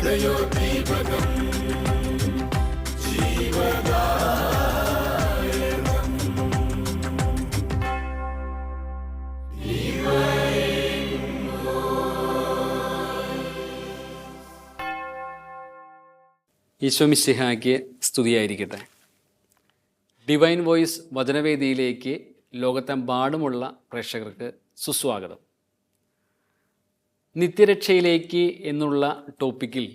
ഈശോ മിശിഹായ്ക്ക് സ്തുതിയായിരിക്കട്ടെ. Divine voice വചനവേദിയിലേക്ക് ലോകത്തെമ്പാടുമുള്ള പ്രേക്ഷകർക്ക് സുസ്വാഗതം. നിത്യരക്ഷയിലേക്ക് എന്നുള്ള ടോപ്പിക്കിൽ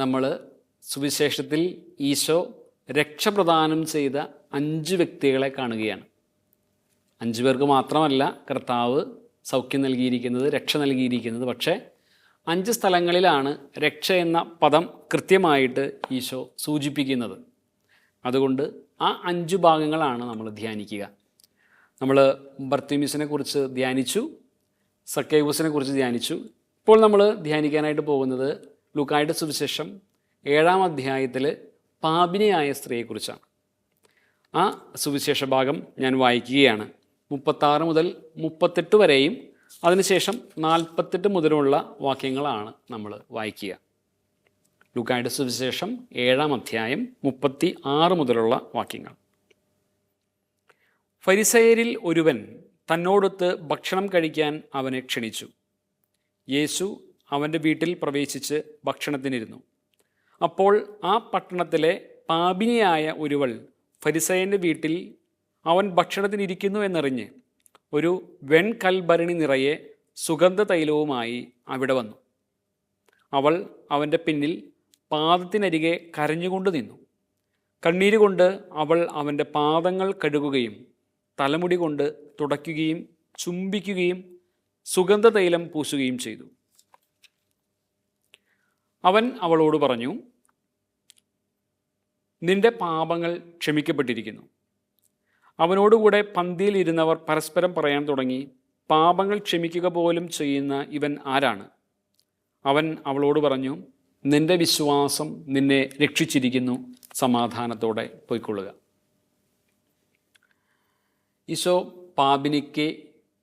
നമ്മൾ സുവിശേഷത്തിൽ ഈശോ രക്ഷപ്രദാനം ചെയ്ത 5 വ്യക്തികളെ കാണുകയാണ്. 5 പേർക്ക് മാത്രമല്ല കർത്താവ് സൗഖ്യം നൽകിയിരിക്കുന്നത്, രക്ഷ നൽകിയിരിക്കുന്നത്. പക്ഷേ 5 സ്ഥലങ്ങളിലാണ് രക്ഷ എന്ന പദം കൃത്യമായിട്ട് ഈശോ സൂചിപ്പിക്കുന്നത്. അതുകൊണ്ട് ആ 5 ഭാഗങ്ങളാണ് നമ്മൾ ധ്യാനിക്കുക. നമ്മൾ ബർത്തിമീസിനെ കുറിച്ച് ധ്യാനിച്ചു, സക്കേവൂസിനെ കുറിച്ച് ധ്യാനിച്ചു. ഇപ്പോൾ നമ്മൾ ധ്യാനിക്കാനായിട്ട് പോകുന്നത് ലൂക്കായുടെ സുവിശേഷം 7-ാം അധ്യായത്തിൽ പാപിനിയായ സ്ത്രീയെക്കുറിച്ചാണ്. ആ സുവിശേഷ ഭാഗം ഞാൻ വായിക്കുകയാണ്. 36 മുതൽ 38 വരെയും അതിനുശേഷം 48 മുതലുള്ള വാക്യങ്ങളാണ് നമ്മൾ വായിക്കുക. ലൂക്കായുടെ സുവിശേഷം 7-ാം അധ്യായം 36 മുതലുള്ള വാക്യങ്ങൾ. ഫരിസയരിൽ ഒരുവൻ തന്നോടൊത്ത് ഭക്ഷണം കഴിക്കാൻ അവനെ ക്ഷണിച്ചു. യേശു അവൻ്റെ വീട്ടിൽ പ്രവേശിച്ച് ഭക്ഷണത്തിനിരുന്നു. അപ്പോൾ ആ പട്ടണത്തിലെ പാപിനിയായ ഒരുവൾ ഫരിസയൻ്റെ വീട്ടിൽ അവൻ ഭക്ഷണത്തിനിരിക്കുന്നു എന്നറിഞ്ഞ് ഒരു വെൺകൽഭരണി നിറയെ സുഗന്ധ തൈലവുമായി അവിടെ വന്നു. അവൾ അവൻ്റെ പിന്നിൽ പാദത്തിനരികെ കരഞ്ഞുകൊണ്ട് നിന്നു. കണ്ണീരുകൊണ്ട് അവൾ അവൻ്റെ പാദങ്ങൾ കഴുകുകയും തലമുടി കൊണ്ട് തുടയ്ക്കുകയും ചുംബിക്കുകയും സുഗന്ധ തൈലം പൂശുകയും ചെയ്തു. അവൻ അവളോട് പറഞ്ഞു, നിന്റെ പാപങ്ങൾ ക്ഷമിക്കപ്പെട്ടിരിക്കുന്നു. അവനോടുകൂടെ പന്തിയിൽ ഇരുന്നവർ പരസ്പരം പറയാൻ തുടങ്ങി, പാപങ്ങൾ ക്ഷമിക്കുക പോലും ചെയ്യുന്ന ഇവൻ ആരാണ്? അവൻ അവളോട് പറഞ്ഞു, നിന്റെ വിശ്വാസം നിന്നെ രക്ഷിച്ചിരിക്കുന്നു, സമാധാനത്തോടെ പൊയ്ക്കൊള്ളുക. ഈശോ പാപിനിക്ക്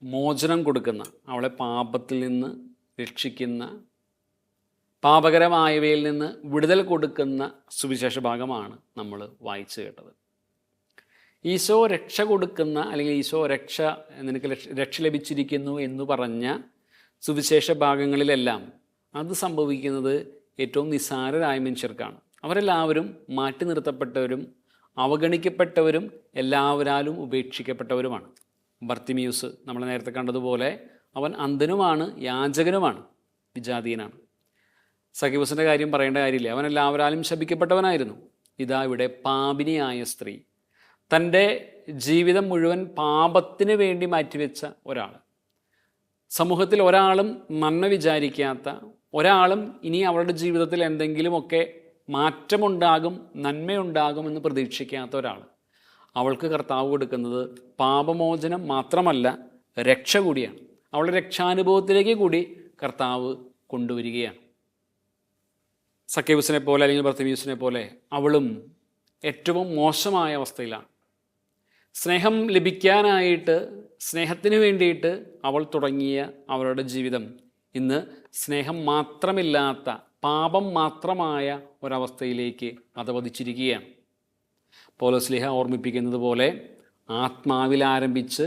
മോചനം കൊടുക്കുന്ന, അവളെ പാപത്തിൽ നിന്ന് രക്ഷിക്കുന്ന, പാപകരമായവയിൽ നിന്ന് വിടുതൽ കൊടുക്കുന്ന സുവിശേഷ ഭാഗമാണ് നമ്മൾ വായിച്ചു കേട്ടത്. ഈശോ രക്ഷ കൊടുക്കുന്ന, അല്ലെങ്കിൽ ഈശോ നിനക്ക് രക്ഷ ലഭിച്ചിരിക്കുന്നു എന്ന് പറഞ്ഞ സുവിശേഷ ഭാഗങ്ങളിലെല്ലാം അത് സംഭവിക്കുന്നത് ഏറ്റവും നിസ്സാരരായ മനുഷ്യർക്കാണ്. അവരെല്ലാവരും മാറ്റി നിർത്തപ്പെട്ടവരും അവഗണിക്കപ്പെട്ടവരും എല്ലാവരാലും ഉപേക്ഷിക്കപ്പെട്ടവരുമാണ്. ബർത്തിമിയൂസ് നമ്മൾ നേരത്തെ കണ്ടതുപോലെ അവൻ അന്ധനുമാണ്, യാചകനുമാണ്, വിജാതീയനാണ്. സക്കേവൂസിൻ്റെ കാര്യം പറയേണ്ട കാര്യമില്ല, അവൻ എല്ലാവരാലും ശപിക്കപ്പെട്ടവനായിരുന്നു. ഇതാ ഇവിടെ പാപിനിയായ സ്ത്രീ, തൻ്റെ ജീവിതം മുഴുവൻ പാപത്തിന് വേണ്ടി മാറ്റിവെച്ച ഒരാൾ, സമൂഹത്തിൽ ഒരാളും നന്മ വിചാരിക്കാത്ത, ഒരാളും ഇനി അവളുടെ ജീവിതത്തിൽ എന്തെങ്കിലുമൊക്കെ മാറ്റമുണ്ടാകും, നന്മയുണ്ടാകുമെന്ന് പ്രതീക്ഷിക്കാത്ത ഒരാൾ, അവൾക്ക് കർത്താവ് കൊടുക്കുന്നത് പാപമോചനം മാത്രമല്ല, രക്ഷ കൂടിയാണ്. അവളുടെ രക്ഷാനുഭവത്തിലേക്ക് കൂടി കർത്താവ് കൊണ്ടുവരികയാണ്. സക്കേവൂസിനെ പോലെ അല്ലെങ്കിൽ ബർത്തിമീയൂസിനെ പോലെ അവളും ഏറ്റവും മോശമായ അവസ്ഥയിലാണ്. സ്നേഹം ലഭിക്കാനായിട്ട്, സ്നേഹത്തിന് വേണ്ടിയിട്ട് അവൾ തുടങ്ങിയ അവളുടെ ജീവിതം ഇന്ന് സ്നേഹം മാത്രമില്ലാത്ത, പാപം മാത്രമായ ഒരവസ്ഥയിലേക്ക് അധപതിച്ചിരിക്കുകയാണ്. പൗലോസ്ലീഹ ഓർമ്മിപ്പിക്കുന്നത് പോലെ ആത്മാവിൽ ആരംഭിച്ച്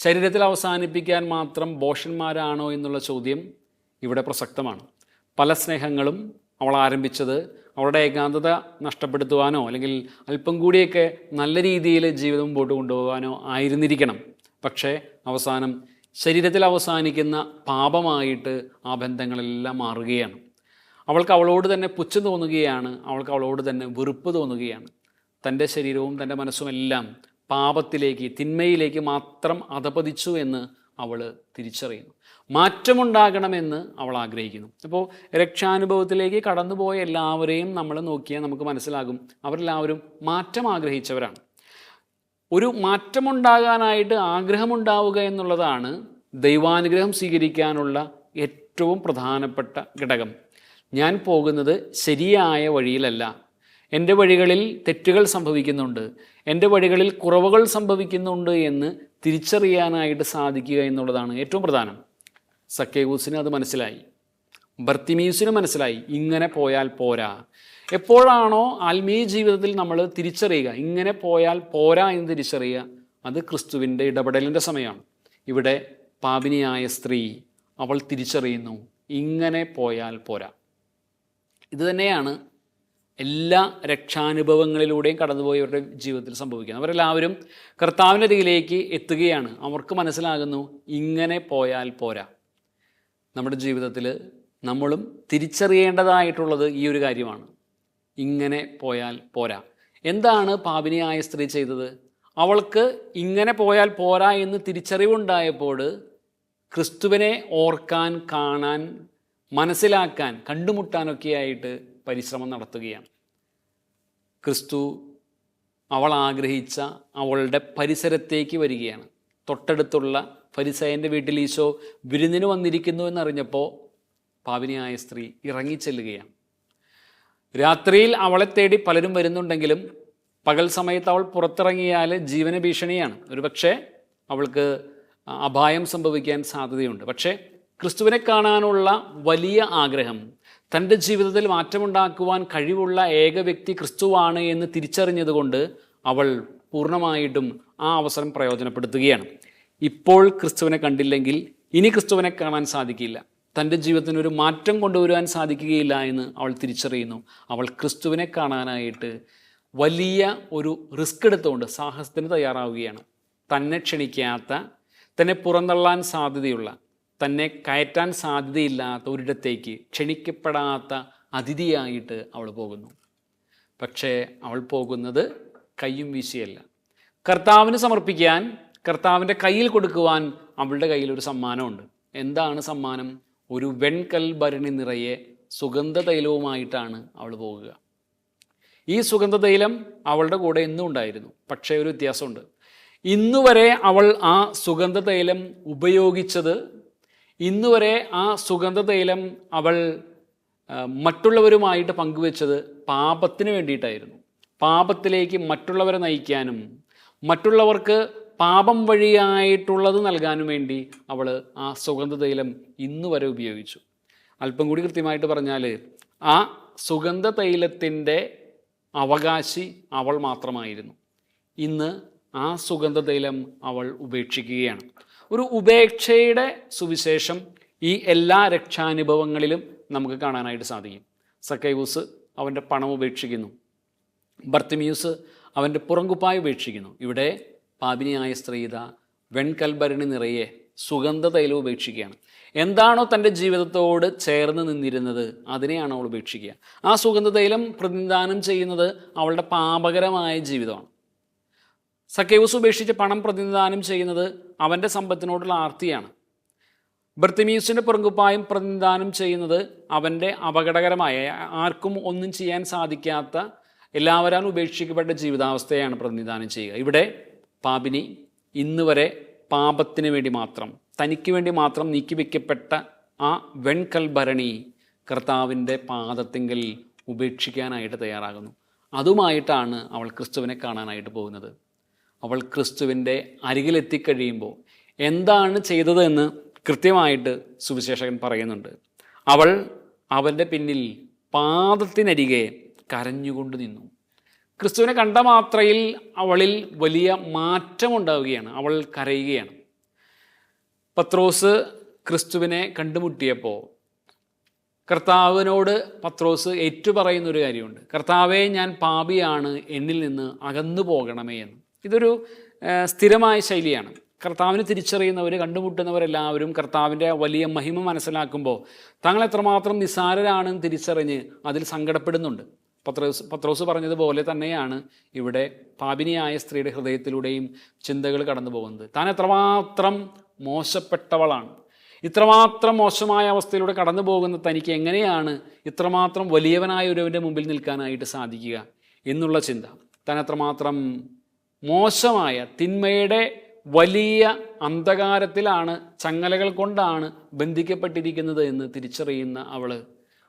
ശരീരത്തിൽ അവസാനിപ്പിക്കാൻ മാത്രം ഭോഷന്മാരാണോ എന്നുള്ള ചോദ്യം ഇവിടെ പ്രസക്തമാണ്. പല സ്നേഹങ്ങളും അവൾ ആരംഭിച്ചത് അവളുടെ ഏകാന്തത നഷ്ടപ്പെടുത്തുവാനോ അല്ലെങ്കിൽ അല്പം കൂടിയൊക്കെ നല്ല രീതിയിൽ ജീവിതം മുമ്പോട്ട് കൊണ്ടുപോകാനോ ആയിരുന്നിരിക്കണം. പക്ഷേ അവസാനം ശരീരത്തിൽ അവസാനിക്കുന്ന പാപമായിട്ട് ആ ബന്ധങ്ങളെല്ലാം മാറുകയാണ്. അവൾക്ക് അവളോട് തന്നെ പുച്ഛം തോന്നുകയാണ്, അവൾക്ക് അവളോട് തന്നെ വെറുപ്പ് തോന്നുകയാണ്. തൻ്റെ ശരീരവും തൻ്റെ മനസ്സുമെല്ലാം പാപത്തിലേക്ക്, തിന്മയിലേക്ക് മാത്രം അധപതിച്ചു എന്ന് അവൾ തിരിച്ചറിയുന്നു. മാറ്റമുണ്ടാകണമെന്ന് അവൾ ആഗ്രഹിക്കുന്നു. അപ്പോൾ രക്ഷാനുഭവത്തിലേക്ക് കടന്നുപോയ എല്ലാവരെയും നമ്മൾ നോക്കിയാൽ നമുക്ക് മനസ്സിലാകും, അവരെല്ലാവരും മാറ്റം ആഗ്രഹിച്ചവരാണ്. ഒരു മാറ്റമുണ്ടാകാനായിട്ട് ആഗ്രഹമുണ്ടാവുക എന്നുള്ളതാണ് ദൈവാനുഗ്രഹം സ്വീകരിക്കാനുള്ള ഏറ്റവും പ്രധാനപ്പെട്ട ഘടകം. ഞാൻ പോകുന്നത് ശരിയായ വഴിയിലല്ല, എൻ്റെ വഴികളിൽ തെറ്റുകൾ സംഭവിക്കുന്നുണ്ട്, എൻ്റെ വഴികളിൽ കുറവുകൾ സംഭവിക്കുന്നുണ്ട് എന്ന് തിരിച്ചറിയാനായിട്ട് സാധിക്കുക എന്നുള്ളതാണ് ഏറ്റവും പ്രധാനം. സക്കേവൂസിന് അത് മനസ്സിലായി. ബർത്തിമീസിന് മനസ്സിലായി ഇങ്ങനെ പോയാൽ പോരാ. എപ്പോഴാണോ ആത്മീയ ജീവിതത്തിൽ നമ്മൾ തിരിച്ചറിയുക ഇങ്ങനെ പോയാൽ പോരാ എന്ന് തിരിച്ചറിയുക, അത് ക്രിസ്തുവിൻ്റെ ഇടപെടലിൻ്റെ സമയമാണ്. ഇവിടെ പാപിനിയായ സ്ത്രീ അവൾ തിരിച്ചറിയുന്നു ഇങ്ങനെ പോയാൽ പോരാ. ഇത് തന്നെയാണ് എല്ലാ രക്ഷാനുഭവങ്ങളിലൂടെയും കടന്നുപോയവരുടെ ജീവിതത്തിൽ സംഭവിക്കുന്നത്. അവരെല്ലാവരും കർത്താവിൻ്റെ അരികിലേക്ക് എത്തുകയാണ്. അവർക്ക് മനസ്സിലാകുന്നു ഇങ്ങനെ പോയാൽ പോരാ. നമ്മുടെ ജീവിതത്തിൽ നമ്മളും തിരിച്ചറിയേണ്ടതായിട്ടുള്ളത് ഈ ഒരു കാര്യമാണ്, ഇങ്ങനെ പോയാൽ പോരാ. എന്താണ് പാപിനിയായ സ്ത്രീ ചെയ്തത്? അവൾക്ക് ഇങ്ങനെ പോയാൽ പോരാ എന്ന് തിരിച്ചറിവുണ്ടായപ്പോൾ ക്രിസ്തുവിനെ ഓർക്കാൻ, കാണാൻ, മനസ്സിലാക്കാൻ, കണ്ടുമുട്ടാനൊക്കെയായിട്ട് പരിശ്രമം നടത്തുകയാണ്. ക്രിസ്തു അവൾ ആഗ്രഹിച്ച അവളുടെ പരിസരത്തേക്ക് വരികയാണ്. തൊട്ടടുത്തുള്ള ഫരിസേയൻ്റെ വീട്ടിൽ ഈശോ വിരുന്നിന് വന്നിരിക്കുന്നു എന്നറിഞ്ഞപ്പോൾ പാപിനിയായ സ്ത്രീ ഇറങ്ങിച്ചെല്ലുകയാണ്. രാത്രിയിൽ അവളെ തേടി പലരും വരുന്നുണ്ടെങ്കിലും പകൽ സമയത്ത് അവൾ പുറത്തിറങ്ങിയാൽ ജീവന ഭീഷണിയാണ്. ഒരുപക്ഷെ അവൾക്ക് അപായം സംഭവിക്കാൻ സാധ്യതയുണ്ട്. പക്ഷേ ക്രിസ്തുവിനെ കാണാനുള്ള വലിയ ആഗ്രഹം, തൻ്റെ ജീവിതത്തിൽ മാറ്റമുണ്ടാക്കുവാൻ കഴിവുള്ള ഏക വ്യക്തി ക്രിസ്തുവാണ് എന്ന് തിരിച്ചറിഞ്ഞതുകൊണ്ട് അവൾ പൂർണ്ണമായിട്ടും ആ അവസരം പ്രയോജനപ്പെടുത്തുകയാണ്. ഇപ്പോൾ ക്രിസ്തുവിനെ കണ്ടില്ലെങ്കിൽ ഇനി ക്രിസ്തുവിനെ കാണാൻ സാധിക്കില്ല, തൻ്റെ ജീവിതത്തിനൊരു മാറ്റം കൊണ്ടുവരുവാൻ സാധിക്കുകയില്ല എന്ന് അവൾ തിരിച്ചറിയുന്നു. അവൾ ക്രിസ്തുവിനെ കാണാനായിട്ട് വലിയ ഒരു റിസ്ക് എടുത്തുകൊണ്ട് സാഹസത്തിന് തയ്യാറാവുകയാണ്. തന്നെ ക്ഷണിക്കാത്ത, തന്നെ പുറന്തള്ളാൻ സാധ്യതയുള്ള, തന്നെ കയറ്റാൻ സാധ്യതയില്ലാത്ത ഒരിടത്തേക്ക് ക്ഷണിക്കപ്പെടാത്ത അതിഥിയായിട്ട് അവൾ പോകുന്നു. പക്ഷേ അവൾ പോകുന്നത് കയ്യും വീശിയല്ല. കർത്താവിന് സമർപ്പിക്കാൻ, കർത്താവിൻ്റെ കയ്യിൽ കൊടുക്കുവാൻ അവളുടെ കയ്യിലൊരു സമ്മാനമുണ്ട്. എന്താണ് സമ്മാനം? ഒരു വെൺകൽ ഭരണി നിറയെ സുഗന്ധതൈലവുമായിട്ടാണ് അവൾ പോകുക. ഈ സുഗന്ധതൈലം അവളുടെ കൂടെ എന്നും ഉണ്ടായിരുന്നു. പക്ഷേ ഒരു വ്യത്യാസമുണ്ട്. ഇന്നുവരെ അവൾ ആ സുഗന്ധതൈലം ഉപയോഗിച്ചത്, ഇന്നുവരെ ആ സുഗന്ധതൈലം അവൾ മറ്റുള്ളവരുമായിട്ട് പങ്കുവെച്ചത് പാപത്തിന് വേണ്ടിയിട്ടായിരുന്നു. പാപത്തിലേക്ക് മറ്റുള്ളവരെ നയിക്കാനും മറ്റുള്ളവർക്ക് പാപം വഴിയായിട്ടുള്ളത് നൽകാനും വേണ്ടി അവൾ ആ സുഗന്ധതൈലം ഇന്നുവരെ ഉപയോഗിച്ചു. അല്പം കൂടി കൃത്യമായിട്ട് പറഞ്ഞാൽ ആ സുഗന്ധതൈലത്തിൻ്റെ അവകാശി അവൾ മാത്രമായിരുന്നു. ഇന്ന് ആ സുഗന്ധതൈലം അവൾ ഉപേക്ഷിക്കുകയാണ്. ഒരു ഉപേക്ഷയുടെ സുവിശേഷം ഈ എല്ലാ രക്ഷാനുഭവങ്ങളിലും നമുക്ക് കാണാനായിട്ട് സാധിക്കും. സക്കൈവൂസ് അവൻ്റെ പണം ഉപേക്ഷിക്കുന്നു. ബർത്തിമിയൂസ് അവൻ്റെ പുറങ്കുപ്പായ ഉപേക്ഷിക്കുന്നു. ഇവിടെ പാപിനിയായ സ്ത്രീത വെൺകൽഭരണി നിറയെ സുഗന്ധതൈലം ഉപേക്ഷിക്കുകയാണ്. എന്താണോ തൻ്റെ ജീവിതത്തോട് ചേർന്ന് നിന്നിരുന്നത് അതിനെയാണ് അവൾ ഉപേക്ഷിക്കുക. ആ സുഗന്ധതൈലം പ്രതിനിധാനം ചെയ്യുന്നത് അവളുടെ പാപകരമായ ജീവിതമാണ്. സക്കേവൂസ് ഉപേക്ഷിച്ച് പണം പ്രതിനിധാനം ചെയ്യുന്നത് അവൻ്റെ സമ്പത്തിനോടുള്ള ആർത്തിയാണ്. ബർത്തിമീസിൻ്റെ പുറങ്കുപ്പായം പ്രതിനിധാനം ചെയ്യുന്നത് അവൻ്റെ അപകടകരമായ, ആർക്കും ഒന്നും ചെയ്യാൻ സാധിക്കാത്ത, എല്ലാവരും ഉപേക്ഷിക്കപ്പെട്ട ജീവിതാവസ്ഥയാണ് പ്രതിനിധാനം ചെയ്യുക. ഇവിടെ പാപിനി ഇന്ന് വരെ പാപത്തിന് വേണ്ടി മാത്രം, തനിക്ക് വേണ്ടി മാത്രം നീക്കിവെക്കപ്പെട്ട ആ വെൺകൽ ഭരണി കർത്താവിൻ്റെ പാദത്തിങ്കൽ ഉപേക്ഷിക്കാനായിട്ട് തയ്യാറാകുന്നു. അതുമായിട്ടാണ് അവൾ ക്രിസ്തുവിനെ കാണാനായിട്ട് പോകുന്നത്. അവൾ ക്രിസ്തുവിൻ്റെ അരികിലെത്തിക്കഴിയുമ്പോൾ എന്താണ് ചെയ്തതെന്ന് കൃത്യമായിട്ട് സുവിശേഷകൻ പറയുന്നുണ്ട്. അവൾ അവൻ്റെ പിന്നിൽ പാദത്തിനരികെ കരഞ്ഞുകൊണ്ട് നിന്നു. ക്രിസ്തുവിനെ കണ്ട മാത്രയിൽ അവളിൽ വലിയ മാറ്റമുണ്ടാവുകയാണ്. അവൾ കരയുകയാണ്. പത്രോസ് ക്രിസ്തുവിനെ കണ്ടുമുട്ടിയപ്പോൾ കർത്താവിനോട് പത്രോസ് ഏറ്റുപറയുന്നൊരു കാര്യമുണ്ട്. കർത്താവേ, ഞാൻ പാപിയാണ്, എന്നിൽ നിന്ന് അകന്നു പോകണമേ എന്ന്. ഇതൊരു സ്ഥിരമായ ശൈലിയാണ്. കർത്താവിനെ തിരിച്ചറിയുന്നവർ, കണ്ടുമുട്ടുന്നവരെല്ലാവരും കർത്താവിൻ്റെ വലിയ മഹിമ മനസ്സിലാക്കുമ്പോൾ തങ്ങൾ എത്രമാത്രം നിസ്സാരരാണെന്ന് തിരിച്ചറിഞ്ഞ് അതിൽ സങ്കടപ്പെടുന്നുണ്ട്. പത്രോസ് പറഞ്ഞതുപോലെ തന്നെയാണ് ഇവിടെ പാപിനിയായ സ്ത്രീയുടെ ഹൃദയത്തിലൂടെയും ചിന്തകൾ കടന്നു പോകുന്നത്. താൻ എത്രമാത്രം മോശപ്പെട്ടവളാണ്, ഇത്രമാത്രം മോശമായ അവസ്ഥയിലൂടെ കടന്നു പോകുന്ന തനിക്ക് എങ്ങനെയാണ് ഇത്രമാത്രം വലിയവനായ ഒരുവൻ്റെ മുമ്പിൽ നിൽക്കാനായിട്ട് സാധിക്കുക എന്നുള്ള ചിന്ത. താൻ എത്രമാത്രം മോശമായ തിന്മയുടെ വലിയ അന്ധകാരത്തിലാണ്, ചങ്ങലകൾ കൊണ്ടാണ് ബന്ധിക്കപ്പെട്ടിരിക്കുന്നത് എന്ന് തിരിച്ചറിയുന്ന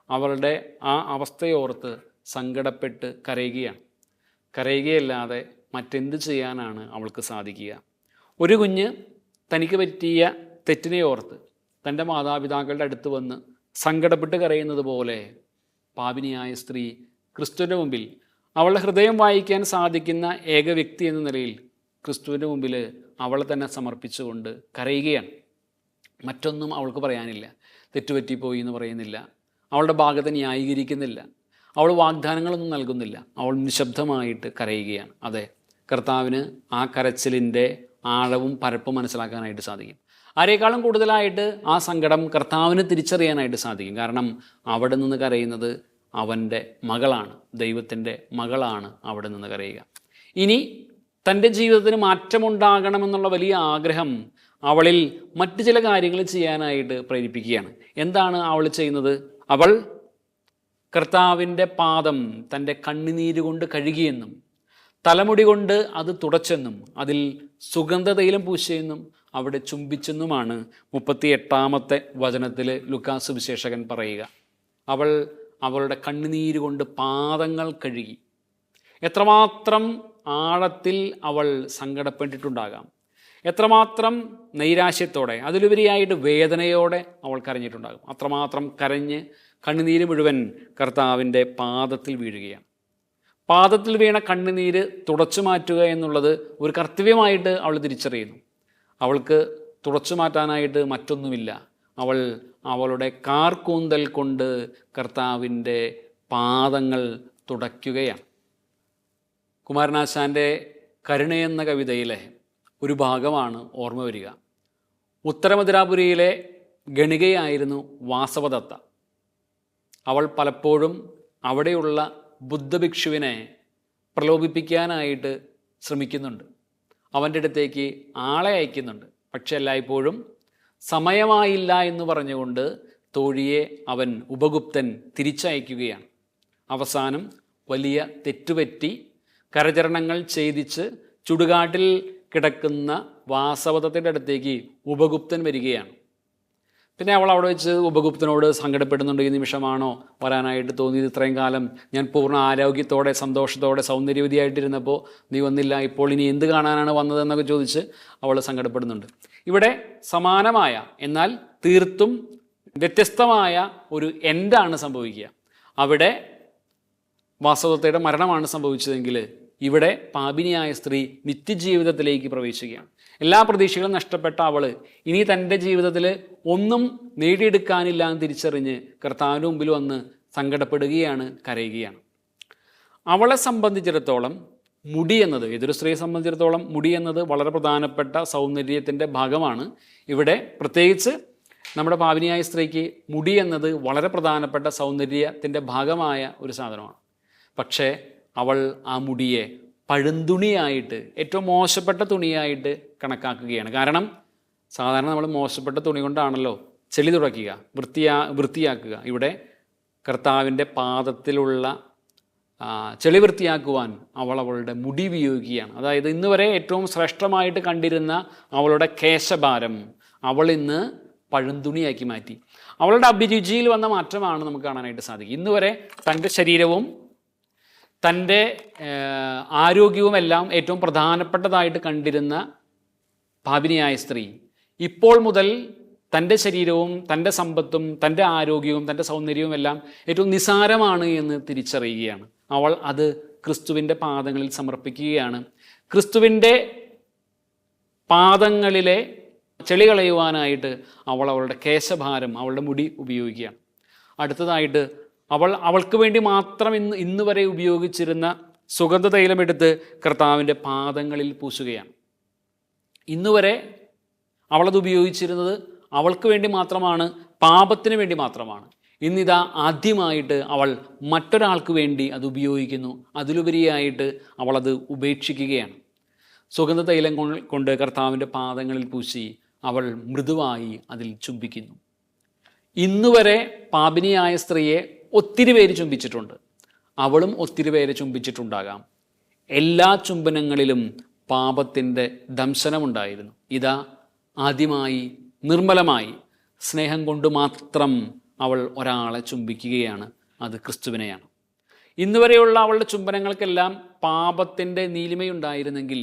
അവളുടെ ആ അവസ്ഥയോർത്ത് സങ്കടപ്പെട്ട് കരയുകയാണ്. കരയുകയല്ലാതെ മറ്റെന്ത് ചെയ്യാനാണ് അവൾക്ക് സാധിക്കുക? ഒരു കുഞ്ഞ് തനിക്ക് പറ്റിയ തെറ്റിനെ ഓർത്ത് തൻ്റെ മാതാപിതാക്കളുടെ അടുത്ത് വന്ന് സങ്കടപ്പെട്ട് കരയുന്നത് പോലെ പാപിനിയായ സ്ത്രീ ക്രിസ്തുവിൻ്റെ മുമ്പിൽ അവളുടെ ഹൃദയം വായിക്കാൻ സാധിക്കുന്ന ഏക വ്യക്തി എന്ന നിലയിൽ ക്രിസ്തുവിൻ്റെ മുമ്പിൽ അവളെ തന്നെ സമർപ്പിച്ചുകൊണ്ട് കരയുകയാണ്. മറ്റൊന്നും അവൾക്ക് പറയാനില്ല. തെറ്റുപറ്റിപ്പോയി എന്ന് പറയുന്നില്ല, അവളുടെ ഭാഗത്തെ ന്യായീകരിക്കുന്നില്ല, അവൾ വാഗ്ദാനങ്ങളൊന്നും നൽകുന്നില്ല. അവൾ നിശബ്ദമായിട്ട് കരയുകയാണ്. അതെ, കർത്താവിന് ആ കരച്ചിലിൻ്റെ ആഴവും പരപ്പും മനസ്സിലാക്കാനായിട്ട് സാധിക്കും. ആരെക്കാളും കൂടുതലായിട്ട് ആ സങ്കടം കർത്താവിന് തിരിച്ചറിയാനായിട്ട് സാധിക്കും. കാരണം അവിടെ നിന്ന് കരയുന്നത് അവൻ്റെ മകളാണ്, ദൈവത്തിൻ്റെ മകളാണ് അവിടെ നിന്ന് കരയുക. ഇനി തൻ്റെ ജീവിതത്തിന് മാറ്റമുണ്ടാകണമെന്നുള്ള വലിയ ആഗ്രഹം അവളിൽ മറ്റു ചില കാര്യങ്ങൾ ചെയ്യാനായിട്ട് പ്രേരിപ്പിക്കുകയാണ്. എന്താണ് അവൾ ചെയ്യുന്നത്? അവൾ കർത്താവിൻ്റെ പാദം തൻ്റെ കണ്ണുനീര് കൊണ്ട് കഴുകിയെന്നും തലമുടി കൊണ്ട് അത് തുടച്ചെന്നും അതിൽ സുഗന്ധതൈലം പൂശിയെന്നും അവിടെ ചുംബിച്ചെന്നുമാണ് 38-ാമത്തെ വചനത്തിൽ ലൂക്കാസ് സുവിശേഷകൻ പറയുക. അവൾ അവളുടെ കണ്ണുനീര് കൊണ്ട് പാദങ്ങൾ കഴുകി. എത്രമാത്രം ആഴത്തിൽ അവൾ സങ്കടപ്പെട്ടിട്ടുണ്ടാകാം, എത്രമാത്രം നൈരാശ്യത്തോടെ, അതിലുപരിയായിട്ട് വേദനയോടെ അവൾ കരഞ്ഞിട്ടുണ്ടാകും. അത്രമാത്രം കരഞ്ഞ് കണ്ണുനീര് മുഴുവൻ കർത്താവിൻ്റെ പാദത്തിൽ വീഴുകയാണ്. പാദത്തിൽ വീണ കണ്ണുനീര് തുടച്ചു മാറ്റുക എന്നുള്ളത് ഒരു കർത്തവ്യമായിട്ട് അവൾ തിരിച്ചറിയുന്നു. അവൾക്ക് തുടച്ചു മാറ്റാനായിട്ട് മറ്റൊന്നുമില്ല. അവൾ അവളുടെ കാർക്കൂന്തൽ കൊണ്ട് കർത്താവിൻ്റെ പാദങ്ങൾ തുടയ്ക്കുകയാണ്. കുമാരനാശാൻ്റെ കരുണയെന്ന കവിതയിലെ ഒരു ഭാഗമാണ് ഓർമ്മ വരിക. ഉത്തരമധുരാപുരിയിലെ ഗണികയായിരുന്നു വാസവദത്ത. അവൾ പലപ്പോഴും അവിടെയുള്ള ബുദ്ധഭിക്ഷുവിനെ പ്രലോഭിപ്പിക്കാനായിട്ട് ശ്രമിക്കുന്നുണ്ട്. അവൻ്റെ അടുത്തേക്ക് ആളെ അയക്കുന്നുണ്ട്. പക്ഷെ എല്ലായ്പ്പോഴും സമയമായില്ല എന്ന് പറഞ്ഞുകൊണ്ട് തോഴിയെ അവൻ ഉപഗുപ്തൻ തിരിച്ചയക്കുകയാണ്. അവസാനം വലിയ തെറ്റുപറ്റി കരചരണങ്ങൾ ഛേദിച്ച് ചുടുകാട്ടിൽ കിടക്കുന്ന വാസവദത്തയുടെ അടുത്തേക്ക് ഉപഗുപ്തൻ വരികയാണ്. പിന്നെ അവൾ അവിടെ വെച്ച് ഉപഗുപ്തനോട് സങ്കടപ്പെടുന്നുണ്ട്. ഈ നിമിഷമാണോ വരാനായിട്ട് തോന്നിയത്? ഇത്രയും കാലം ഞാൻ പൂർണ്ണ ആരോഗ്യത്തോടെ സന്തോഷത്തോടെ സൗന്ദര്യവതിയായിട്ടിരുന്നപ്പോൾ നീ വന്നില്ല, ഇപ്പോൾ ഇനി എന്ത് കാണാനാണ് വന്നതെന്നൊക്കെ ചോദിച്ച് അവൾ സങ്കടപ്പെടുന്നുണ്ട്. ഇവിടെ സമാനമായ എന്നാൽ തീർത്തും വ്യത്യസ്തമായ ഒരു എൻഡാണ് സംഭവിക്കുക. അവിടെ വാസവദത്തയുടെ മരണമാണ് സംഭവിച്ചതെങ്കിൽ ഇവിടെ പാപിനിയായ സ്ത്രീ നിത്യജീവിതത്തിലേക്ക് പ്രവേശിക്കുകയാണ്. എല്ലാ പ്രതീക്ഷകളും നഷ്ടപ്പെട്ട അവൾ ഇനി തൻ്റെ ജീവിതത്തിൽ ഒന്നും നേടിയെടുക്കാനില്ല എന്ന് തിരിച്ചറിഞ്ഞ് കർത്താവിൻ്റെ മുമ്പിൽ വന്ന് സങ്കടപ്പെടുകയാണ്, കരയുകയാണ്. അവളെ സംബന്ധിച്ചിടത്തോളം മുടി എന്നത്, ഏതൊരു സ്ത്രീയെ സംബന്ധിച്ചിടത്തോളം മുടി എന്നത് വളരെ പ്രധാനപ്പെട്ട സൗന്ദര്യത്തിൻ്റെ ഭാഗമാണ്. ഇവിടെ പ്രത്യേകിച്ച് നമ്മുടെ പാപിനിയായ സ്ത്രീക്ക് മുടി എന്നത് വളരെ പ്രധാനപ്പെട്ട സൗന്ദര്യത്തിൻ്റെ ഭാഗമായ ഒരു സാധനമാണ്. പക്ഷേ അവൾ ആ മുടിയെ പഴുന്തുണിയായിട്ട്, ഏറ്റവും മോശപ്പെട്ട തുണിയായിട്ട് കണക്കാക്കുകയാണ്. കാരണം സാധാരണ നമ്മൾ മോശപ്പെട്ട തുണി കൊണ്ടാണല്ലോ ചെളി തുടയ്ക്കുക, വൃത്തിയാക്കുക. ഇവിടെ കർത്താവിൻ്റെ പാദത്തിലുള്ള ചെളി വൃത്തിയാക്കുവാൻ അവളുടെ മുടി ഉപയോഗിക്കുകയാണ്. അതായത് ഇന്ന് വരെ ഏറ്റവും ശ്രേഷ്ഠമായിട്ട് കണ്ടിരുന്ന അവളുടെ കേശഭാരം അവൾ ഇന്ന് പഴുന്തുണിയാക്കി മാറ്റി. അവളുടെ അഭിരുചിയിൽ വന്ന മാറ്റമാണ് നമുക്ക് കാണാനായിട്ട് സാധിക്കും. ഇന്ന് വരെ തൻ്റെ ശരീരവും തൻ്റെ ആരോഗ്യവുമെല്ലാം ഏറ്റവും പ്രധാനപ്പെട്ടതായിട്ട് കണ്ടിരുന്ന പാപിനിയായ സ്ത്രീ ഇപ്പോൾ മുതൽ തൻ്റെ ശരീരവും തൻ്റെ സമ്പത്തും തൻ്റെ ആരോഗ്യവും തൻ്റെ സൗന്ദര്യവും എല്ലാം ഏറ്റവും നിസാരമാണ് എന്ന് തിരിച്ചറിയുകയാണ്. അവൾ അത് ക്രിസ്തുവിൻ്റെ പാദങ്ങളിൽ സമർപ്പിക്കുകയാണ്. ക്രിസ്തുവിൻ്റെ പാദങ്ങളിലെ ചെളി കളയുവാനായിട്ട് അവൾ അവളുടെ കേശഭാരം, അവളുടെ മുടി ഉപയോഗിക്കുകയാണ്. അടുത്തതായിട്ട് അവൾക്ക് വേണ്ടി മാത്രം ഇന്ന് വരെ ഉപയോഗിച്ചിരുന്ന സുഗന്ധ തൈലമെടുത്ത് കർത്താവിൻ്റെ പാദങ്ങളിൽ പൂശുകയാണ്. ഇന്നുവരെ അവളത് ഉപയോഗിച്ചിരുന്നത് അവൾക്ക് വേണ്ടി മാത്രമാണ്, പാപത്തിന് വേണ്ടി മാത്രമാണ്. ഇന്നിതാ ആദ്യമായിട്ട് അവൾ മറ്റൊരാൾക്ക് വേണ്ടി അത് ഉപയോഗിക്കുന്നു. അതിലുപരിയായിട്ട് അവളത് ഉപേക്ഷിക്കുകയാണ്. സുഗന്ധ തൈലം കൊണ്ട് കർത്താവിൻ്റെ പാദങ്ങളിൽ പൂശി അവൾ മൃദുവായി അതിൽ ചുംബിക്കുന്നു. ഇന്നുവരെ പാപിനിയായ സ്ത്രീയെ ഒത്തിരി പേര് ചുംബിച്ചിട്ടുണ്ട്. അവളും ഒത്തിരി പേര് ചുംബിച്ചിട്ടുണ്ടാകാം. എല്ലാ ചുംബനങ്ങളിലും പാപത്തിൻ്റെ ദംശനമുണ്ടായിരുന്നു. ഇതാ ആദ്യമായി നിർമ്മലമായി സ്നേഹം കൊണ്ട് മാത്രം അവൾ ഒരാളെ ചുംബിക്കുകയാണ്. അത് ക്രിസ്തുവിനെയാണ്. ഇന്നുവരെയുള്ള അവളുടെ ചുംബനങ്ങൾക്കെല്ലാം പാപത്തിൻ്റെ നീലിമയുണ്ടായിരുന്നെങ്കിൽ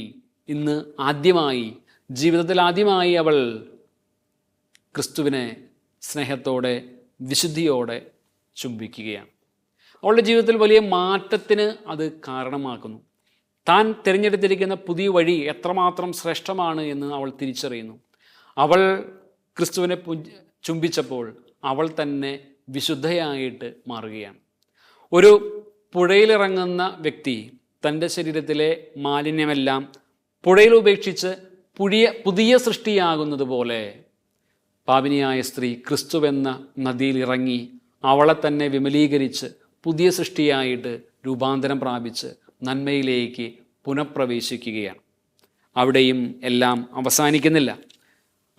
ഇന്ന് ആദ്യമായി, ജീവിതത്തിൽ ആദ്യമായി അവൾ ക്രിസ്തുവിനെ സ്നേഹത്തോടെ വിശുദ്ധിയോടെ ചുംബിക്കുകയാണ്. അവളുടെ ജീവിതത്തിൽ വലിയ മാറ്റത്തിന് അത് കാരണമാക്കുന്നു. താൻ തിരഞ്ഞെടുത്തിരിക്കുന്ന പുതിയ വഴി എത്രമാത്രം ശ്രേഷ്ഠമാണ് എന്ന് അവൾ തിരിച്ചറിയുന്നു. അവൾ ക്രിസ്തുവിനെ ചുംബിച്ചപ്പോൾ അവൾ തന്നെ വിശുദ്ധയായിട്ട് മാറുകയാണ്. ഒരു പുഴയിലിറങ്ങുന്ന വ്യക്തി തൻ്റെ ശരീരത്തിലെ മാലിന്യമെല്ലാം പുഴയിൽ ഉപേക്ഷിച്ച് പുതിയ സൃഷ്ടിയാകുന്നത് പോലെ പാപിനിയായ സ്ത്രീ ക്രിസ്തുവെന്ന നദിയിൽ ഇറങ്ങി അവളെ തന്നെ വിമലീകരിച്ച് പുതിയ സൃഷ്ടിയായിട്ട് രൂപാന്തരം പ്രാപിച്ച് നന്മയിലേക്ക് പുനഃപ്രവേശിക്കുകയാണ്. അവിടെയും എല്ലാം അവസാനിക്കുന്നില്ല.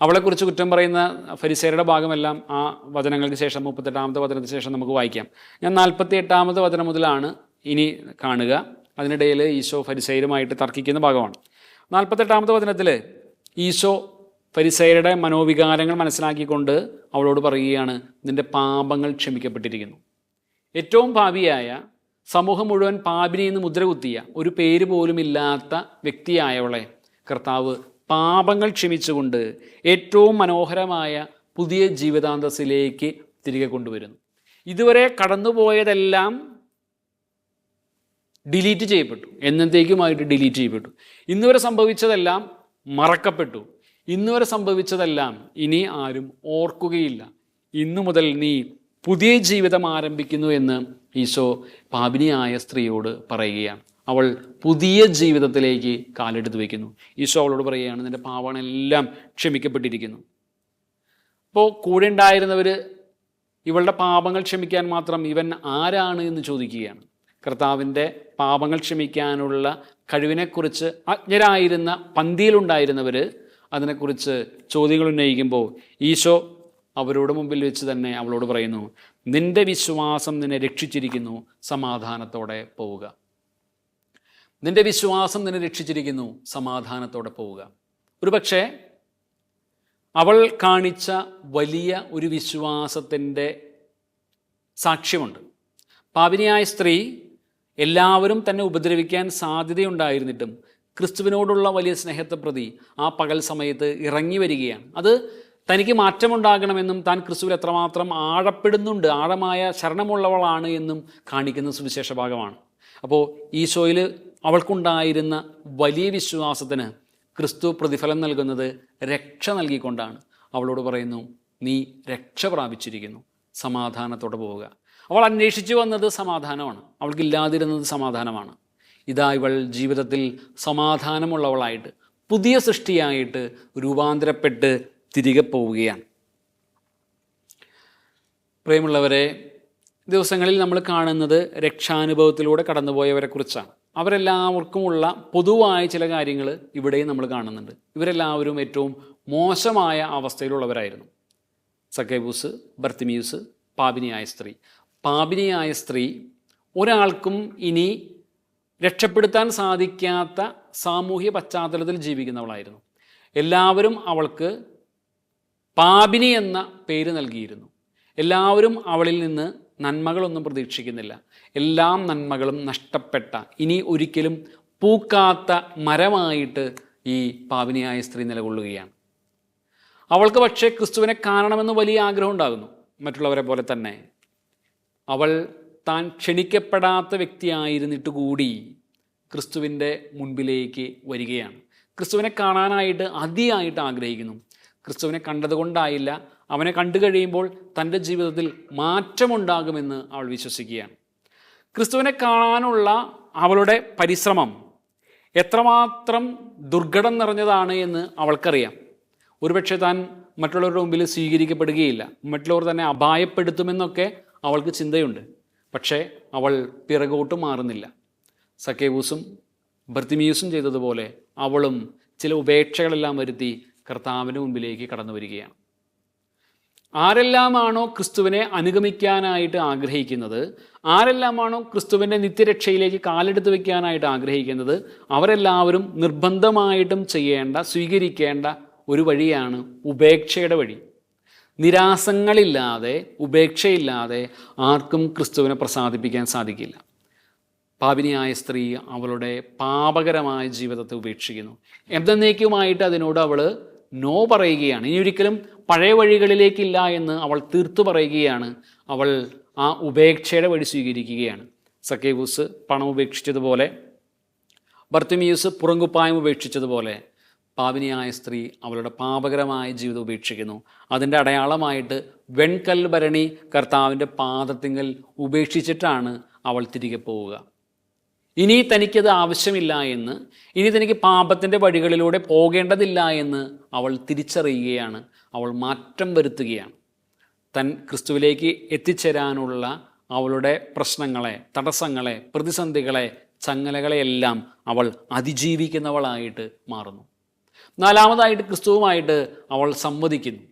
അവളെക്കുറിച്ച് കുറ്റം പറയുന്ന ഫരിസേരുടെ ഭാഗമെല്ലാം ആ വചനങ്ങൾക്ക് ശേഷം 38-ാമത്തെ വചനത്തിന് ശേഷം നമുക്ക് വായിക്കാം. ഞാൻ 48-ാമത്തെ വചനം മുതലാണ് ഇനി കാണുക. അതിനിടയിൽ ഈശോ ഫരിസേരുമായിട്ട് തർക്കിക്കുന്ന ഭാഗമാണ്. 48-ാമത്തെ വചനത്തിൽ ഈശോ ഫരിസേരുടെ മനോവികാരങ്ങൾ മനസ്സിലാക്കിക്കൊണ്ട് അവളോട് പറയുകയാണ്, നിൻ്റെ പാപങ്ങൾ ക്ഷമിക്കപ്പെട്ടിരിക്കുന്നു. ഏറ്റവും പാപിയായ, സമൂഹം മുഴുവൻ പാപിനി എന്ന് മുദ്രകുത്തിയ, ഒരു പേര് പോലും ഇല്ലാത്ത വ്യക്തിയായവളെ കർത്താവ് പാപങ്ങൾ ക്ഷമിച്ചുകൊണ്ട് ഏറ്റവും മനോഹരമായ പുതിയ ജീവിതാന്തസ്സിലേക്ക് തിരികെ കൊണ്ടുവരുന്നു. ഇതുവരെ കടന്നുപോയതെല്ലാം ഡിലീറ്റ് ചെയ്യപ്പെട്ടു, എന്നത്തേക്കുമായിട്ട് ഡിലീറ്റ് ചെയ്യപ്പെട്ടു. ഇന്നുവരെ സംഭവിച്ചതെല്ലാം മറക്കപ്പെട്ടു. ഇന്നുവരെ സംഭവിച്ചതെല്ലാം ഇനി ആരും ഓർക്കുകയില്ല. ഇന്നു മുതൽ നീ പുതിയ ജീവിതം ആരംഭിക്കുന്നു എന്ന് ഈശോ പാപിനിയായ സ്ത്രീയോട് പറയുകയാണ്. അവൾ പുതിയ ജീവിതത്തിലേക്ക് കാലെടുത്ത് വയ്ക്കുന്നു. ഈശോ അവളോട് പറയുകയാണ്, നിൻ്റെ പാപങ്ങളെല്ലാം ക്ഷമിക്കപ്പെട്ടിരിക്കുന്നു. അപ്പോൾ കൂടെ ഉണ്ടായിരുന്നവർ ഇവളുടെ പാപങ്ങൾ ക്ഷമിക്കാൻ മാത്രം ഇവൻ ആരാണ് എന്ന് ചോദിക്കുകയാണ്. കർത്താവിൻ്റെ പാപങ്ങൾ ക്ഷമിക്കാനുള്ള കഴിവിനെക്കുറിച്ച് അജ്ഞരായിരുന്ന പന്തിയിലുണ്ടായിരുന്നവർ അതിനെക്കുറിച്ച് ചോദ്യങ്ങൾ ഉന്നയിക്കുമ്പോൾ ഈശോ അവരുടെ മുമ്പിൽ വെച്ച് തന്നെ അവളോട് പറയുന്നു, നിൻ്റെ വിശ്വാസം നിന്നെ രക്ഷിച്ചിരിക്കുന്നു, സമാധാനത്തോടെ പോവുക. നിൻ്റെ വിശ്വാസം നിന്നെ രക്ഷിച്ചിരിക്കുന്നു, സമാധാനത്തോടെ പോവുക. ഒരു പക്ഷേ അവൾ കാണിച്ച വലിയ ഒരു വിശ്വാസത്തിൻ്റെ സാക്ഷ്യമുണ്ട്. പാപിനിയായ സ്ത്രീ എല്ലാവരും തന്നെ ഉപദ്രവിക്കാൻ സാധ്യതയുണ്ടായിരുന്നിട്ടും ക്രിസ്തുവിനോടുള്ള വലിയ സ്നേഹത്തെ പ്രതി ആ പകൽ സമയത്ത് ഇറങ്ങി വരികയാണ്. അത് തനിക്ക് മാറ്റമുണ്ടാകണമെന്നും താൻ ക്രിസ്തുവിൽ എത്രമാത്രം ആഴപ്പെടുന്നുണ്ട്, ആഴമായ ശരണമുള്ളവളാണ് എന്നും കാണിക്കുന്ന സുവിശേഷ ഭാഗമാണ്. അപ്പോൾ ഈശോയിൽ അവൾക്കുണ്ടായിരുന്ന വലിയ വിശ്വാസത്തിന് ക്രിസ്തു പ്രതിഫലം നൽകുന്നത് രക്ഷ നൽകിക്കൊണ്ടാണ്. അവളോട് പറയുന്നു, നീ രക്ഷ പ്രാപിച്ചിരിക്കുന്നു, സമാധാനത്തോടെ പോവുക. അവൾ അന്വേഷിച്ചു വന്നത് സമാധാനമാണ്, അവൾക്കില്ലാതിരുന്നത് സമാധാനമാണ്. ഇതാ ഇവൾ ജീവിതത്തിൽ സമാധാനമുള്ളവളായിട്ട് പുതിയ സൃഷ്ടിയായിട്ട് രൂപാന്തരപ്പെട്ട് തിരികെ പോവുകയാണ്. പ്രിയമുള്ളവരെ, ദിവസങ്ങളിൽ നമ്മൾ കാണുന്നത് രക്ഷാനുഭവത്തിലൂടെ കടന്നുപോയവരെ കുറിച്ചാണ്. അവരെല്ലാവർക്കുമുള്ള പൊതുവായ ചില കാര്യങ്ങൾ ഇവിടെയും നമ്മൾ കാണുന്നുണ്ട്. ഇവരെല്ലാവരും ഏറ്റവും മോശമായ അവസ്ഥയിലുള്ളവരായിരുന്നു. സക്കേബൂസ്, ബർത്തിമിയൂസ്, പാപിനിയായ സ്ത്രീ. പാപിനിയായ സ്ത്രീ ഒരാൾക്കും ഇനി രക്ഷപ്പെടുത്താൻ സാധിക്കാത്ത സാമൂഹ്യ പശ്ചാത്തലത്തിൽ ജീവിക്കുന്നവളായിരുന്നു. എല്ലാവരും അവൾക്ക് പാപിനി എന്ന പേര് നൽകിയിരുന്നു. എല്ലാവരും അവളിൽ നിന്ന് നന്മകളൊന്നും പ്രതീക്ഷിക്കുന്നില്ല. എല്ലാം നന്മകളും നഷ്ടപ്പെട്ട, ഇനി ഒരിക്കലും പൂക്കാത്ത മരമായിട്ട് ഈ പാപിനിയായ സ്ത്രീ നിലകൊള്ളുകയാണ്. അവൾക്ക് പക്ഷേ ക്രിസ്തുവിനെ കാണണമെന്ന് വലിയ ആഗ്രഹം ഉണ്ടാകുന്നു. മറ്റുള്ളവരെ പോലെ തന്നെ അവൾ താൻ ക്ഷണിക്കപ്പെടാത്ത വ്യക്തിയായിരുന്നിട്ട് കൂടി ക്രിസ്തുവിൻ്റെ മുൻപിലേക്ക് വരികയാണ്. ക്രിസ്തുവിനെ കാണാനായിട്ട് അതിയായിട്ട് ആഗ്രഹിക്കുന്നു. ക്രിസ്തുവിനെ കണ്ടതുകൊണ്ടായില്ല, അവനെ കണ്ടു കഴിയുമ്പോൾ തൻ്റെ ജീവിതത്തിൽ മാറ്റമുണ്ടാകുമെന്ന് അവൾ വിശ്വസിക്കുകയാണ്. ക്രിസ്തുവിനെ കാണാനുള്ള അവളുടെ പരിശ്രമം എത്രമാത്രം ദുർഘടം നിറഞ്ഞതാണ് എന്ന് അവൾക്കറിയാം. ഒരുപക്ഷെ താൻ മറ്റുള്ളവരുടെ മുമ്പിൽ സ്വീകരിക്കപ്പെടുകയില്ല, മറ്റുള്ളവർ തന്നെ അപായപ്പെടുത്തുമെന്നൊക്കെ അവൾക്ക് ചിന്തയുണ്ട്. പക്ഷേ അവൾ പിറകോട്ട് മാറുന്നില്ല. സക്കേബൂസും ബർത്തിമിയൂസും ചെയ്തതുപോലെ അവളും ചില ഉപേക്ഷകളെല്ലാം വരുത്തി കർത്താവിൻ്റെ മുമ്പിലേക്ക് കടന്നു വരികയാണ്. ആരെല്ലാമാണോ ക്രിസ്തുവിനെ അനുഗമിക്കാനായിട്ട് ആഗ്രഹിക്കുന്നത്, ആരെല്ലാമാണോ ക്രിസ്തുവിൻ്റെ നിത്യരക്ഷയിലേക്ക് കാലെടുത്ത് വയ്ക്കാനായിട്ട് ആഗ്രഹിക്കുന്നത്, അവരെല്ലാവരും നിർബന്ധമായിട്ടും ചെയ്യേണ്ട, സ്വീകരിക്കേണ്ട ഒരു വഴിയാണ് ഉപേക്ഷയുടെ വഴി. നിരാസങ്ങളില്ലാതെ, ഉപേക്ഷയില്ലാതെ ആർക്കും ക്രിസ്തുവിനെ പ്രസാദിപ്പിക്കാൻ സാധിക്കില്ല. പാപിനിയായ സ്ത്രീ അവളുടെ പാപകരമായ ജീവിതത്തെ ഉപേക്ഷിക്കുന്നു. എന്നേക്കുമായിട്ട് അതിനോട് അവൾ നോ പറയുകയാണ്. ഇനി ഒരിക്കലും പഴയ വഴികളിലേക്കില്ല എന്ന് അവൾ തീർത്തു പറയുകയാണ്. അവൾ ആ ഉപേക്ഷയുടെ വഴി സ്വീകരിക്കുകയാണ്. സക്കേവൂസ് പണം ഉപേക്ഷിച്ചതുപോലെ, ബർത്തിമിയൂസ് പുറങ്കുപ്പായം ഉപേക്ഷിച്ചതുപോലെ പാപിനിയായ സ്ത്രീ അവളുടെ പാപകരമായ ജീവിതം ഉപേക്ഷിക്കുന്നു. അതിൻ്റെ അടയാളമായിട്ട് വെൺകൽ ഭരണി കർത്താവിൻ്റെ പാദത്തിങ്കൽ ഉപേക്ഷിച്ചിട്ടാണ് അവൾ തിരികെ പോവുക. ഇനി തനിക്കത് ആവശ്യമില്ല എന്ന്, ഇനി തനിക്ക് പാപത്തിൻ്റെ വഴികളിലൂടെ പോകേണ്ടതില്ല എന്ന് അവൾ തിരിച്ചറിയുകയാണ്. അവൾ മാറ്റം വരുത്തുകയാണ്. ക്രിസ്തുവിലേക്ക് എത്തിച്ചേരാനുള്ള അവളുടെ പ്രശ്നങ്ങളെ, തടസ്സങ്ങളെ, പ്രതിസന്ധികളെ, ചങ്ങലകളെയെല്ലാം അവൾ അതിജീവിക്കുന്നവളായിട്ട് മാറുന്നു. നാലാമതായിട്ട് ക്രിസ്തുവുമായിട്ട് അവൾ സംവദിക്കുന്നു.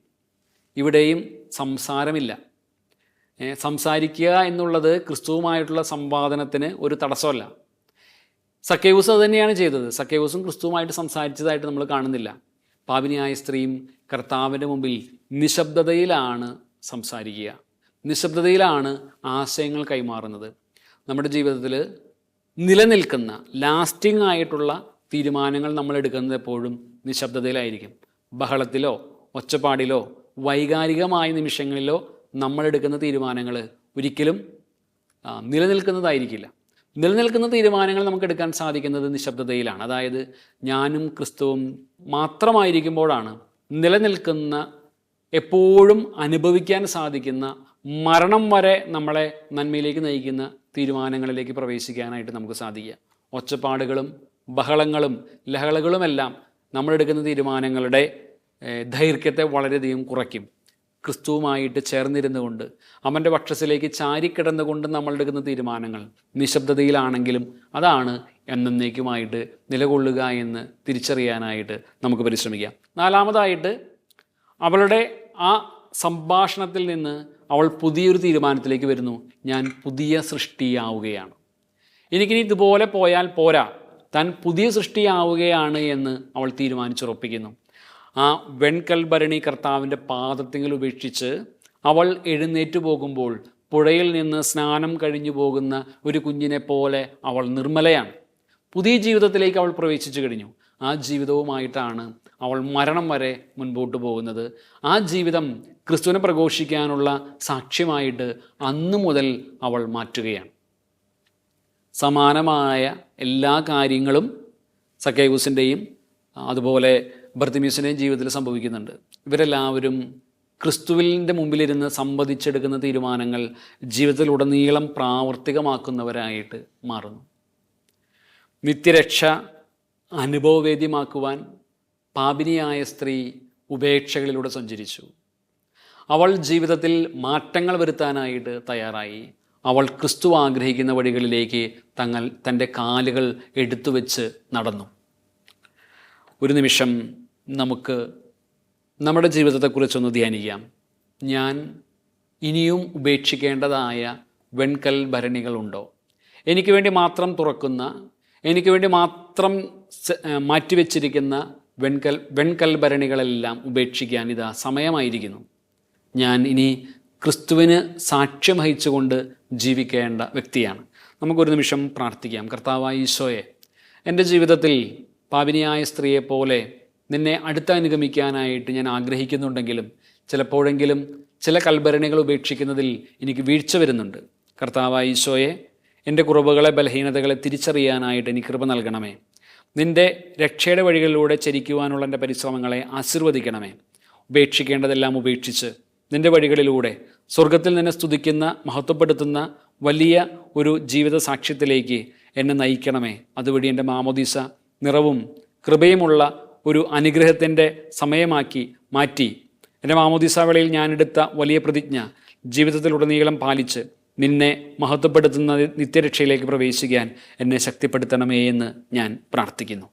ഇവിടെയും സംസാരമില്ല. സംസാരിക്കുക എന്നുള്ളത് ക്രിസ്തുവുമായിട്ടുള്ള സംവാദനത്തിന് ഒരു തടസ്സമല്ല. സക്കേവൂസ് അത് തന്നെയാണ് ചെയ്തത്. സക്കേവൂസും ക്രിസ്തുവുമായിട്ട് സംസാരിച്ചതായിട്ട് നമ്മൾ കാണുന്നില്ല. പാപിനിയായ സ്ത്രീയും കർത്താവിൻ്റെ മുമ്പിൽ നിശബ്ദതയിലാണ് സംസാരിക്കുക, നിശബ്ദതയിലാണ് ആശയങ്ങൾ കൈമാറുന്നത്. നമ്മുടെ ജീവിതത്തിൽ നിലനിൽക്കുന്ന ലാസ്റ്റിംഗ് ആയിട്ടുള്ള തീരുമാനങ്ങൾ നമ്മൾ എടുക്കുന്നത് എപ്പോഴും നിശബ്ദതയിലായിരിക്കും. ബഹളത്തിലോ ഒച്ചപ്പാടിലോ വൈകാരികമായ നിമിഷങ്ങളിലോ നമ്മളെടുക്കുന്ന തീരുമാനങ്ങൾ ഒരിക്കലും നിലനിൽക്കുന്നതായിരിക്കില്ല. നിലനിൽക്കുന്ന തീരുമാനങ്ങൾ നമുക്ക് എടുക്കാൻ സാധിക്കുന്നത് നിശബ്ദതയിലാണ്. അതായത് ഞാനും ക്രിസ്തുവും മാത്രമായിരിക്കുമ്പോഴാണ് നിലനിൽക്കുന്ന, എപ്പോഴും അനുഭവിക്കാൻ സാധിക്കുന്ന, മരണം വരെ നമ്മളെ നന്മയിലേക്ക് നയിക്കുന്ന തീരുമാനങ്ങളിലേക്ക് പ്രവേശിക്കാനായിട്ട് നമുക്ക് സാധിക്കുക. ഒച്ചപ്പാടുകളും ബഹളങ്ങളും ലഹളകളുമെല്ലാം നമ്മളെടുക്കുന്ന തീരുമാനങ്ങളുടെ ദൈർഘ്യത്തെ വളരെയധികം കുറയ്ക്കും. ക്രിസ്തുവുമായിട്ട് ചേർന്നിരുന്നുകൊണ്ട്, അവൻ്റെ വക്ഷസിലേക്ക് ചാരിക്കിടന്നുകൊണ്ട് നമ്മളെടുക്കുന്ന തീരുമാനങ്ങൾ നിശബ്ദതയിലാണെങ്കിലും അതാണ് എന്നേക്കുമായിട്ട് നിലകൊള്ളുക എന്ന് തിരിച്ചറിയാനായിട്ട് നമുക്ക് പരിശ്രമിക്കാം. നാലാമതായിട്ട് അവളുടെ ആ സംഭാഷണത്തിൽ നിന്ന് അവൾ പുതിയൊരു തീരുമാനത്തിലേക്ക് വരുന്നു. ഞാൻ പുതിയ സൃഷ്ടിയാവുകയാണ്. എനിക്കിനി ഇതുപോലെ പോയാൽ പോരാ, താൻ പുതിയ സൃഷ്ടിയാവുകയാണ് എന്ന് അവൾ തീരുമാനിച്ചുറപ്പിക്കുന്നു. ആ വെൺകൽ ഭരണി കർത്താവിൻ്റെ പാദത്തിങ്കൽ ഉപേക്ഷിച്ച് അവൾ എഴുന്നേറ്റ് പോകുമ്പോൾ പുഴയിൽ നിന്ന് സ്നാനം കഴിഞ്ഞു പോകുന്ന ഒരു കുഞ്ഞിനെ പോലെ അവൾ നിർമ്മലയാണ്. പുതിയ ജീവിതത്തിലേക്ക് അവൾ പ്രവേശിച്ചു കഴിഞ്ഞു. ആ ജീവിതവുമായിട്ടാണ് അവൾ മരണം വരെ മുൻപോട്ട് പോകുന്നത്. ആ ജീവിതം ക്രിസ്തുവിനെ പ്രഘോഷിക്കാനുള്ള സാക്ഷ്യമായിട്ട് അന്നു മുതൽ അവൾ മാറ്റുകയാണ്. സമാനമായ എല്ലാ കാര്യങ്ങളും സക്കേവൂസിൻ്റെയും അതുപോലെ ബർത്തിമീസിൻ്റെയും ജീവിതത്തിൽ സംഭവിക്കുന്നുണ്ട്. ഇവരെല്ലാവരും ക്രിസ്തുവിൻ്റെ മുമ്പിലിരുന്ന് സംവദിച്ചെടുക്കുന്ന തീരുമാനങ്ങൾ ജീവിതത്തിലുടനീളം പ്രാവർത്തികമാക്കുന്നവരായിട്ട് മാറുന്നു. നിത്യരക്ഷ അനുഭവവേദ്യമാക്കുവാൻ പാപിനിയായ സ്ത്രീ ഉപേക്ഷകളിലൂടെ സഞ്ചരിച്ചു. അവൾ ജീവിതത്തിൽ മാറ്റങ്ങൾ വരുത്താനായിട്ട് തയ്യാറായി. അവൾ ക്രിസ്തു ആഗ്രഹിക്കുന്ന വഴികളിലേക്ക് തൻ്റെ കാലുകൾ എടുത്തു വെച്ച് നടന്നു. ഒരു നിമിഷം നമുക്ക് നമ്മുടെ ജീവിതത്തെക്കുറിച്ചൊന്ന് ധ്യാനിക്കാം. ഞാൻ ഇനിയും ഉപേക്ഷിക്കേണ്ടതായ വെൺകൽ ഭരണികളുണ്ടോ? എനിക്ക് വേണ്ടി മാത്രം തുറക്കുന്ന, എനിക്ക് വേണ്ടി മാത്രം മാറ്റിവെച്ചിരിക്കുന്ന വെൺകൽ ഭരണികളെല്ലാം ഉപേക്ഷിക്കാൻ ഇതാ സമയമായിരിക്കുന്നു. ഞാൻ ഇനി ക്രിസ്തുവിന് സാക്ഷ്യം വഹിച്ചുകൊണ്ട് ജീവിക്കേണ്ട വ്യക്തിയാണ്. നമുക്കൊരു നിമിഷം പ്രാർത്ഥിക്കാം. കർത്താവായ ഈശോയെ, എൻ്റെ ജീവിതത്തിൽ പാപിനിയായ സ്ത്രീയെപ്പോലെ നിന്നെ അനുഗമിക്കാനായിട്ട് ഞാൻ ആഗ്രഹിക്കുന്നുണ്ടെങ്കിലും ചിലപ്പോഴെങ്കിലും ചില കൽഭരണികൾ ഉപേക്ഷിക്കുന്നതിൽ എനിക്ക് വീഴ്ച വരുന്നുണ്ട്. കർത്താവായ ഈശോയെ, എൻ്റെ കുറവുകളെ, ബലഹീനതകളെ തിരിച്ചറിയാനായിട്ട് എനിക്ക് കൃപ നൽകണമേ. നിൻ്റെ രക്ഷയുടെ വഴികളിലൂടെ ചരിക്കുവാനുള്ള എൻ്റെ പരിശ്രമങ്ങളെ ആശീർവദിക്കണമേ. ഉപേക്ഷിക്കേണ്ടതെല്ലാം ഉപേക്ഷിച്ച് നിൻ്റെ വഴികളിലൂടെ സ്വർഗത്തിൽ നിന്നെ സ്തുതിക്കുന്ന, മഹത്വപ്പെടുത്തുന്ന വലിയ ഒരു ജീവിത സാക്ഷ്യത്തിലേക്ക് എന്നെ നയിക്കണമേ. അതുവഴി എൻ്റെ മാമോദീസ നിറവും കൃപയുമുള്ള ഒരു അനുഗ്രഹത്തിൻ്റെ സമയമാക്കി മാറ്റി എൻ്റെ മാമോദീസ വേളയിൽ ഞാനെടുത്ത വലിയ പ്രതിജ്ഞ ജീവിതത്തിലുടനീളം പാലിച്ച് നിന്നെ മഹത്വപ്പെടുത്തുന്ന നിത്യരക്ഷയിലേക്ക് പ്രവേശിക്കാൻ എന്നെ ശക്തിപ്പെടുത്തണമേ എന്ന് ഞാൻ പ്രാർത്ഥിക്കുന്നു.